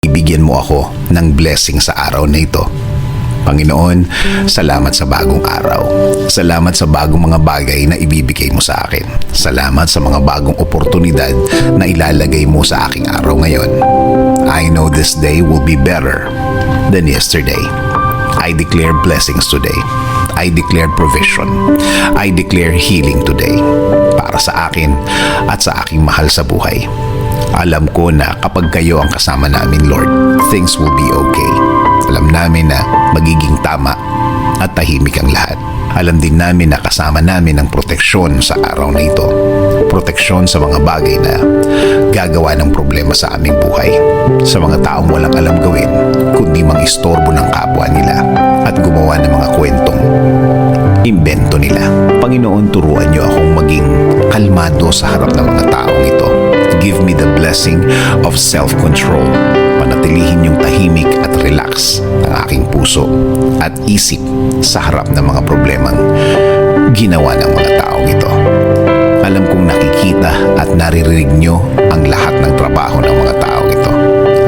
ibigyan mo ako ng blessing sa araw na ito. Panginoon, salamat sa bagong araw. Salamat sa bagong mga bagay na ibibigay mo sa akin. Salamat sa mga bagong oportunidad na ilalagay mo sa aking araw ngayon. I know this day will be better than yesterday. I declare blessings today. I declare provision. I declare healing today para sa akin at sa aking mahal sa buhay. Alam ko na kapag kayo ang kasama namin, Lord, things will be okay. Alam namin na magiging tama at tahimik ang lahat. Alam din namin na kasama namin ang proteksyon sa araw na ito. Proteksyon sa mga bagay na gagawa ng problema sa aming buhay. Sa mga taong walang alam gawin, kundi mang-istorbo ng kapwa nila at gumawa ng mga kwentong imbento nila. Panginoon, turuan niyo akong maging kalmado sa harap ng mga taong ito. Give me the blessing of self-control. Panatilihin yung tahimik at relax ng aking puso at isip sa harap ng mga problemang ginawa ng mga taong ito. Alam kong nakikita at naririnig nyo ang lahat ng trabaho ng mga taong ito.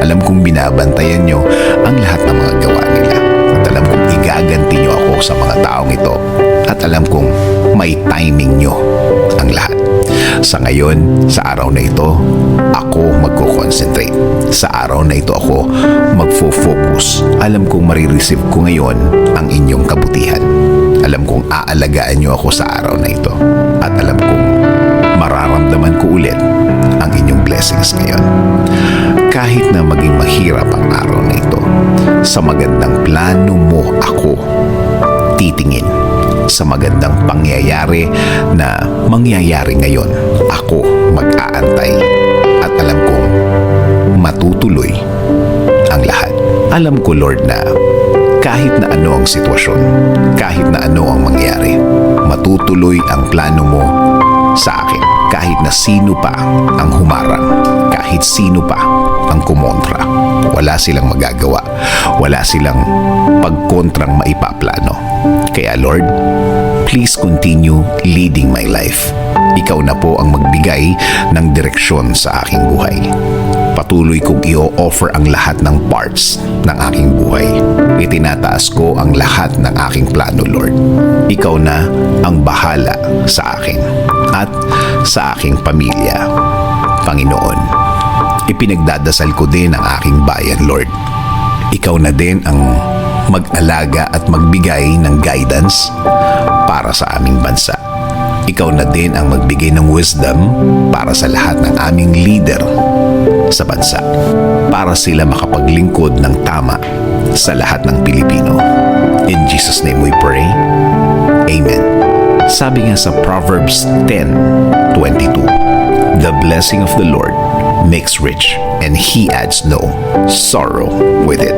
Alam kong binabantayan nyo ang lahat ng mga gawa nila. At alam kong igaganti nyo ako sa mga taong ito. At alam kong may timing nyo ang lahat. Sa ngayon, sa araw na ito, ako magko-concentrate. Sa araw na ito ako magfo-focus. Alam kong marireceive ko ngayon ang inyong kabutihan. Alam kong aalagaan nyo ako sa araw na ito. At alam kong mararamdaman ko ulit ang inyong blessings ngayon. Kahit na maging mahirap ang araw na ito, sa magandang plano mo ako titingin. Sa magandang pangyayari na mangyayari ngayon, ako mag-aantay at alam kong matutuloy ang lahat. Alam ko, Lord, na kahit na ano ang sitwasyon, kahit na ano ang mangyari, matutuloy ang plano mo sa akin. Kahit na sino pa ang humarang, kahit sino pa ang kumontra, wala silang magagawa, wala silang pagkontrang maipaplano. Kaya Lord, please continue leading my life. Ikaw na po ang magbigay ng direksyon sa aking buhay. Patuloy kong i-offer ang lahat ng parts ng aking buhay. Itinataas ko ang lahat ng aking plano, Lord. Ikaw na ang bahala sa akin at sa aking pamilya. Panginoon, ipinagdadasal ko din ang aking bayan, Lord. Ikaw na din ang mag-alaga at magbigay ng guidance para sa aming bansa. Ikaw na din ang magbigay ng wisdom para sa lahat ng aming leader sa bansa, para sila makapaglingkod ng tama sa lahat ng Pilipino. In Jesus' name we pray. Amen. Sabi nga sa Proverbs 10:22, the blessing of the Lord makes rich, and He adds no sorrow with it.